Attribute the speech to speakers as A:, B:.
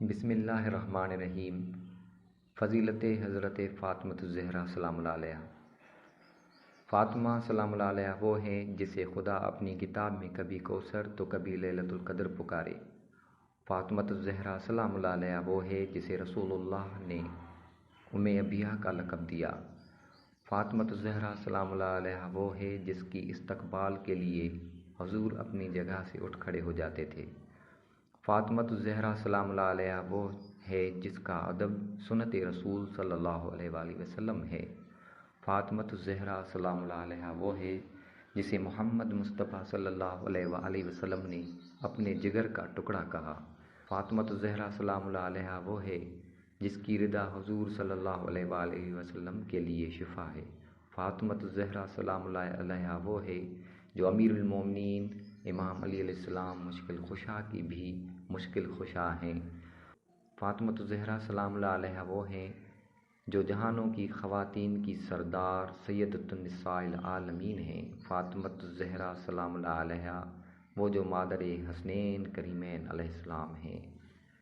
A: بسم اللہ الرحمن الرحیم۔ فضیلت حضرت فاطمہ الزہرا سلام اللہ علیہا۔ فاطمہ سلام اللہ علیہا وہ ہے جسے خدا اپنی کتاب میں کبھی کوثر تو کبھی لیلۃ القدر پکارے۔ فاطمہ الزہرا سلام اللہ علیہا وہ ہے جسے رسول اللہ نے ام ابیہ کا لقب دیا۔ فاطمہ الزہرا سلام اللہ علیہا وہ ہے جس کی استقبال کے لیے حضور اپنی جگہ سے اٹھ کھڑے ہو جاتے تھے۔ فاطمہ الزہرا سلام اللہ علیہا وہ ہے جس کا ادب سنت رسول صلی اللہ علیہ وآلہ وسلم ہے۔ فاطمہ الزہرا سلام اللہ علیہا وہ ہے جسے محمد مصطفیٰ صلی اللہ علیہ وآلہ وسلم نے اپنے جگر کا ٹکڑا کہا۔ فاطمہ الزہرا سلام اللہ علیہا وہ ہے جس کی رضا حضور صلی اللہ علیہ وآلہ وسلم کے لیے شفا ہے۔ فاطمہ الزہرا سلام اللہ علیہا وہ ہے جو امیر المومنین امام علی علیہ السلام مشکل خشا کی بھی مشکل خشا ہیں۔ فاطمہ الزہرا سلام اللہ علیہا وہ ہیں جو جہانوں کی خواتین کی سردار سیدۃ النساء العالمین ہیں۔ فاطمہ الزہرا سلام اللہ علیہا وہ جو مادر حسنین کریمین علیہ السلام ہیں۔